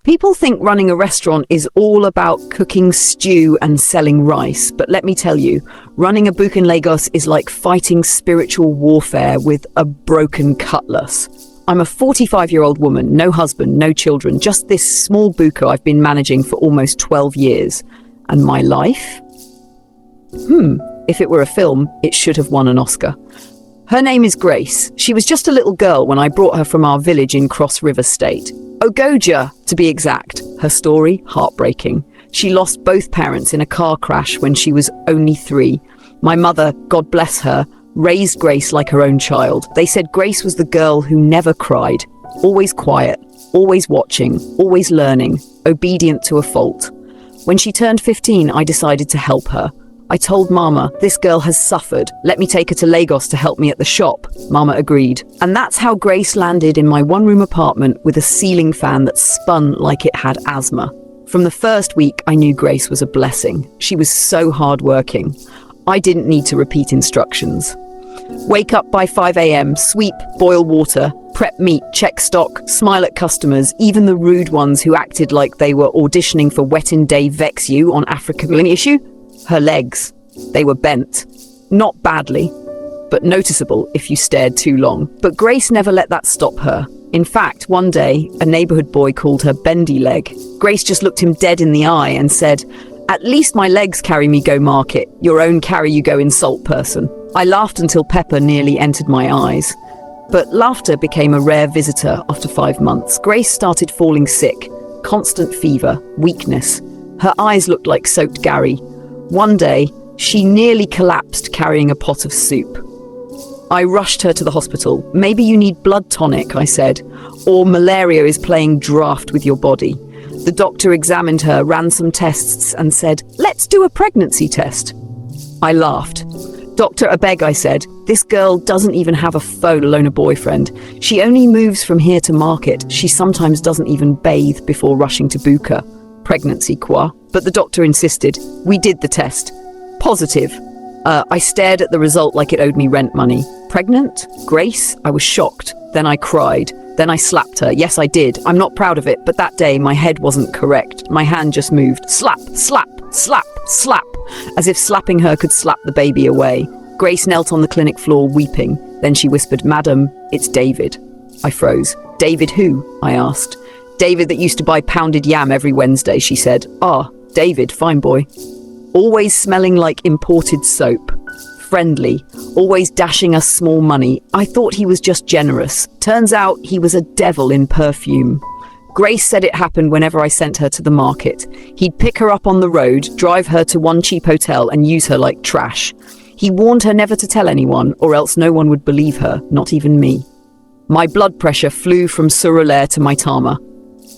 People think running a restaurant is all about cooking stew and selling rice, but let me tell you, running a Buka in Lagos is like fighting spiritual warfare with a broken cutlass. I'm a 45-year-old woman, no husband, no children, just this small Buka I've been managing for almost 12 years. And my life? If it were a film, it should have won an Oscar. Her name is Grace. She was just a little girl when I brought her from our village in Cross River State. Ogoja, to be exact. Her story, heartbreaking. She lost both parents in a car crash when she was only 3. My mother, God bless her, raised Grace like her own child. They said Grace was the girl who never cried, always quiet, always watching, always learning, obedient to a fault. When she turned 15, I decided to help her. I told Mama, this girl has suffered. Let me take her to Lagos to help me at the shop. Mama agreed. And that's how Grace landed in my one-room apartment with a ceiling fan that spun like it had asthma. From the first week, I knew Grace was a blessing. She was so hardworking. I didn't need to repeat instructions. Wake up by 5 a.m., sweep, boil water, prep meat, check stock, smile at customers, even the rude ones who acted like they were auditioning for Wettin Day Vex You on Africa issue. Her legs, they were bent. Not badly, but noticeable if you stared too long. But Grace never let that stop her. In fact, one day, a neighborhood boy called her bendy leg. Grace just looked him dead in the eye and said, "At least my legs carry me go market, your own carry you go insult person." I laughed until pepper nearly entered my eyes. But laughter became a rare visitor after 5 months. Grace started falling sick, constant fever, weakness. Her eyes looked like soaked Gary. One day, she nearly collapsed carrying a pot of soup. I rushed her to the hospital. "Maybe you need blood tonic," I said, "or malaria is playing draft with your body." The doctor examined her, ran some tests and said, "Let's do a pregnancy test." I laughed. "Doctor, I beg," I said. "This girl doesn't even have a phone, let alone a boyfriend. She only moves from here to market. She sometimes doesn't even bathe before rushing to Buka. Pregnancy, quoi?" But the doctor insisted. We did the test. Positive. I stared at the result like it owed me rent money. Pregnant? Grace? I was shocked. Then I cried. Then I slapped her. Yes, I did. I'm not proud of it, but that day my head wasn't correct. My hand just moved. Slap, slap, slap, slap. As if slapping her could slap the baby away. Grace knelt on the clinic floor weeping. Then she whispered, "Madam, it's David." I froze. "David who?" I asked. "David that used to buy pounded yam every Wednesday," she said. "Ah, David, fine boy. Always smelling like imported soap. Friendly, always dashing us small money. I thought he was just generous. Turns out he was a devil in perfume." Grace said it happened whenever I sent her to the market. He'd pick her up on the road, drive her to one cheap hotel and use her like trash. He warned her never to tell anyone, or else no one would believe her, not even me. My blood pressure flew from Surulere to Maitama.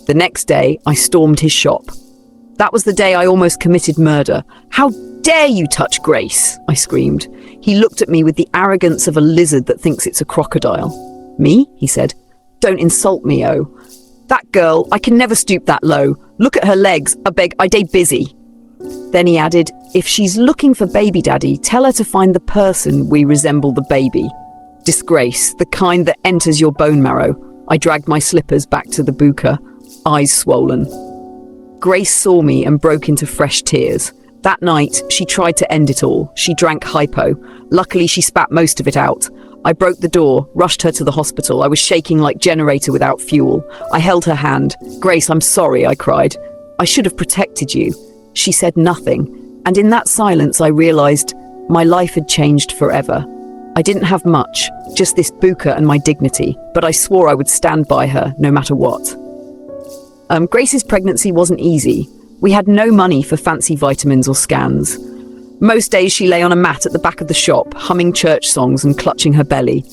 The next day, I stormed his shop. That was the day I almost committed murder. "How dare you touch Grace?" I screamed. He looked at me with the arrogance of a lizard that thinks it's a crocodile. "Me?" he said. "Don't insult me, oh. That girl, I can never stoop that low. Look at her legs. I beg, I dey busy." Then he added, "If she's looking for baby daddy, tell her to find the person we resemble the baby. Disgrace, the kind that enters your bone marrow." I dragged my slippers back to the Buka, eyes swollen. Grace saw me and broke into fresh tears. That night, she tried to end it all. She drank hypo. Luckily, she spat most of it out. I broke the door, rushed her to the hospital. I was shaking like generator without fuel. I held her hand. "Grace, I'm sorry," I cried. "I should have protected you." She said nothing. And in that silence, I realized my life had changed forever. I didn't have much, just this Buka and my dignity, but I swore I would stand by her no matter what. Grace's pregnancy wasn't easy. We had no money for fancy vitamins or scans. Most days she lay on a mat at the back of the shop, humming church songs and clutching her belly.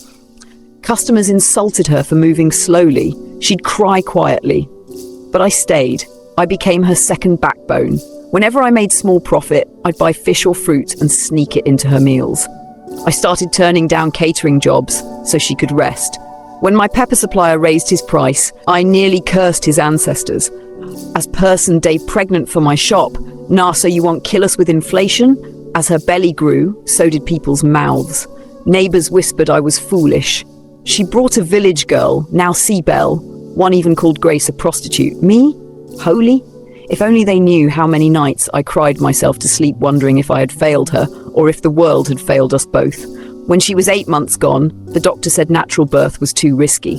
Customers insulted her for moving slowly. She'd cry quietly. But I stayed. I became her second backbone. Whenever I made small profit, I'd buy fish or fruit and sneak it into her meals. I started turning down catering jobs so she could rest. When my pepper supplier raised his price, I nearly cursed his ancestors. As person day pregnant for my shop, "Nah, so you won't kill us with inflation?" As her belly grew, so did people's mouths. Neighbors whispered I was foolish. She brought a village girl, now Seabelle. One even called Grace a prostitute. Me? Holy? If only they knew how many nights I cried myself to sleep wondering if I had failed her or if the world had failed us both. When she was 8 months gone, the doctor said natural birth was too risky.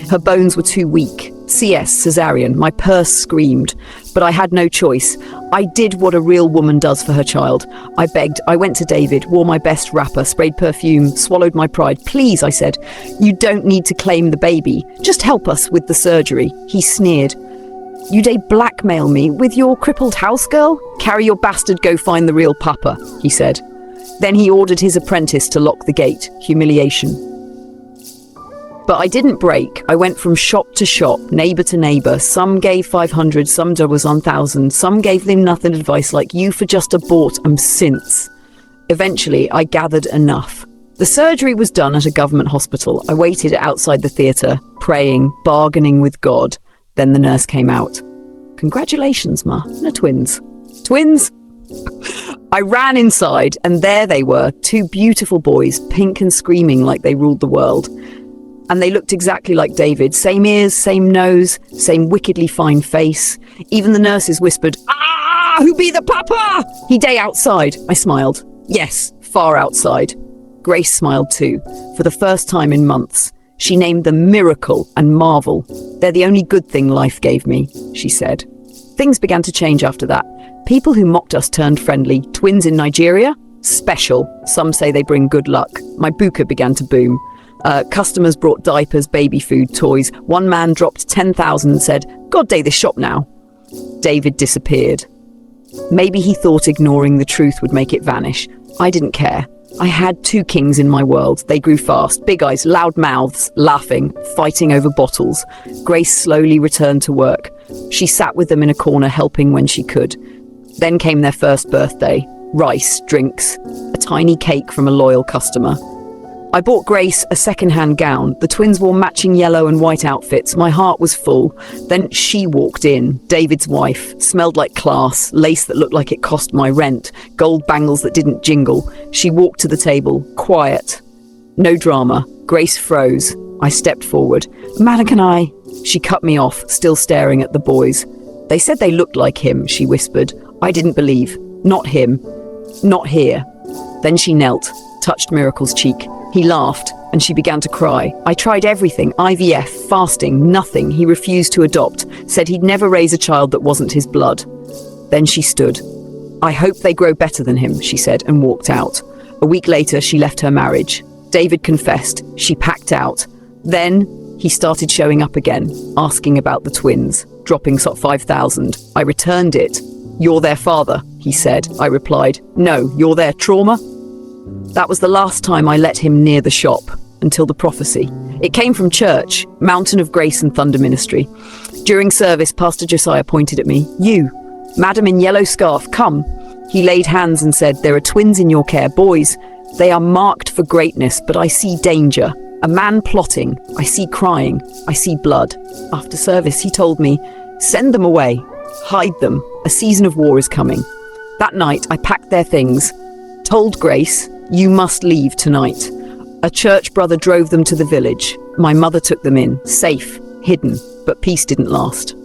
Her bones were too weak. CS, cesarean. My purse screamed. But I had no choice. I did what a real woman does for her child. I begged. I went to David, wore my best wrapper, sprayed perfume, swallowed my pride. Please, I said, you don't need to claim the baby. Just help us with the surgery. He sneered. You dare blackmail me with your crippled house girl? Carry your bastard, go find the real papa, he said. Then he ordered his apprentice to lock the gate. Humiliation. But I didn't break. I went from shop to shop, neighbour to neighbour. Some gave 500, some was 1,000. Some gave them nothing advice like you for just abort since. Eventually, I gathered enough. The surgery was done at a government hospital. I waited outside the theatre, praying, bargaining with God. Then the nurse came out. Congratulations, Ma. No twins. Twins? I ran inside, and there they were, 2 beautiful boys, pink and screaming like they ruled the world. And they looked exactly like David. Same ears, same nose, same wickedly fine face. Even the nurses whispered, "Ah, who be the papa?" He day outside. I smiled. Yes, far outside. Grace smiled too, for the first time in months. She named them Miracle and Marvel. They're the only good thing life gave me, she said. Things began to change after that. People who mocked us turned friendly. Twins in Nigeria? Special. Some say they bring good luck. My Buka began to boom. Customers brought diapers, baby food, toys. One man dropped 10,000 and said, "God day this shop now." David disappeared. Maybe he thought ignoring the truth would make it vanish. I didn't care. I had 2 kings in my world. They grew fast, big eyes, loud mouths, laughing, fighting over bottles. Grace slowly returned to work. She sat with them in a corner, helping when she could. Then came their first birthday. Rice, drinks, a tiny cake from a loyal customer. I bought Grace a second-hand gown. The twins wore matching yellow and white outfits. My heart was full. Then she walked in, David's wife, smelled like class, lace that looked like it cost my rent, gold bangles that didn't jingle. She walked to the table, quiet. No drama. Grace froze. I stepped forward. "Madam, can I?" She cut me off, still staring at the boys. "They said they looked like him," she whispered. I didn't believe. Not him. Not here. Then she knelt, touched Miracle's cheek. He laughed, and she began to cry. I tried everything, IVF, fasting, nothing. He refused to adopt, said he'd never raise a child that wasn't his blood. Then she stood. "I hope they grow better than him," she said, and walked out. A week later, she left her marriage. David confessed. She packed out. Then he started showing up again, asking about the twins, dropping 5,000. I returned it. "You're their father," he said. I replied, "No, you're their trauma." That was the last time I let him near the shop, until the prophecy. It came from church, Mountain of Grace and Thunder Ministry. During service, Pastor Josiah pointed at me. "You, madam in yellow scarf, come." He laid hands and said, "There are twins in your care, boys. They are marked for greatness, but I see danger. A man plotting. I see crying. I see blood." After service, he told me, "Send them away. Hide them. A season of war is coming." That night, I packed their things, told Grace, "You must leave tonight." A church brother drove them to the village. My mother took them in, safe, hidden, but peace didn't last.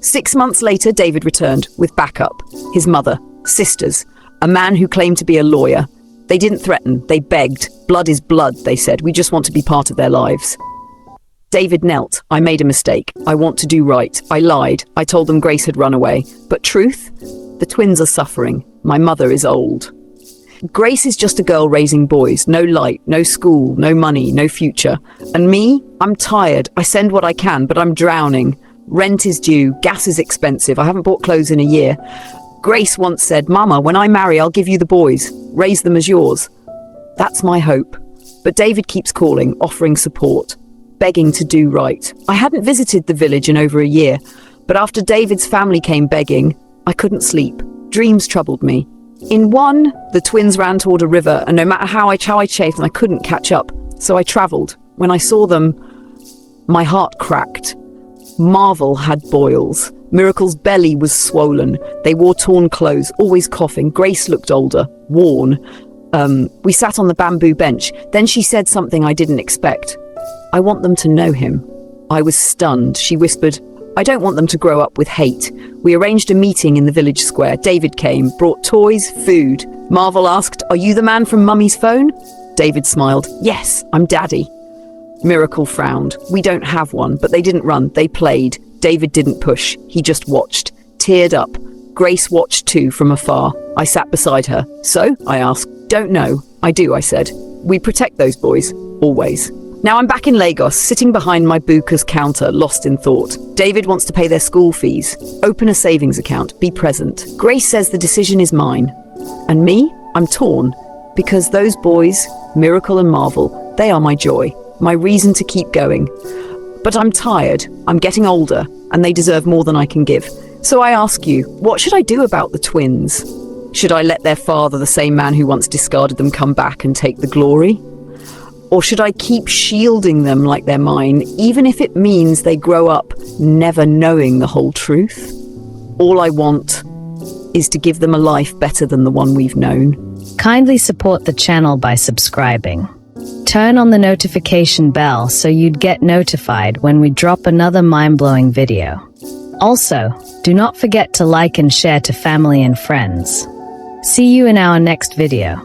6 months later, David returned with backup. His mother, sisters, a man who claimed to be a lawyer. They didn't threaten, they begged. Blood is blood, they said. We just want to be part of their lives. David knelt. I made a mistake. I want to do right. I lied. I told them Grace had run away. But truth? The twins are suffering. My mother is old. Grace is just a girl raising boys. No light, no school, no money, no future. And me? I'm tired. I send what I can, but I'm drowning. Rent is due. Gas is expensive. I haven't bought clothes in a year. Grace once said, "Mama, when I marry, I'll give you the boys. Raise them as yours." That's my hope. But David keeps calling, offering support, begging to do right. I hadn't visited the village in over a year, but after David's family came begging, I couldn't sleep. Dreams troubled me. In one, the twins ran toward a river, and no matter how I chafed, I couldn't catch up. So I traveled. When I saw them, my heart cracked. Marvel had boils. Miracle's belly was swollen. They wore torn clothes, always coughing. Grace looked older, worn. We sat on the bamboo bench. Then she said something I didn't expect. "I want them to know him." I was stunned. She whispered, I don't want them to grow up with hate. We arranged a meeting in the village square. David came, brought toys, food. Marvel asked, "Are you the man from Mummy's phone?" David smiled. "Yes, I'm Daddy." Miracle frowned. "We don't have one," but they didn't run. They played. David didn't push. He just watched. Teared up. Grace watched too from afar. I sat beside her. "So?" I asked. "Don't know." "I do," I said. "We protect those boys. Always." Now I'm back in Lagos, sitting behind my Buka's counter, lost in thought. David wants to pay their school fees. Open a savings account. Be present. Grace says the decision is mine. And me? I'm torn. Because those boys, Miracle and Marvel, they are my joy. My reason to keep going. But I'm tired. I'm getting older, and they deserve more than I can give. So I ask you, what should I do about the twins? Should I let their father, the same man who once discarded them, come back and take the glory? Or should I keep shielding them like they're mine, even if it means they grow up never knowing the whole truth? All I want is to give them a life better than the one we've known. Kindly support the channel by subscribing. Turn on the notification bell so you'd get notified when we drop another mind-blowing video. Also, do not forget to like and share to family and friends. See you in our next video.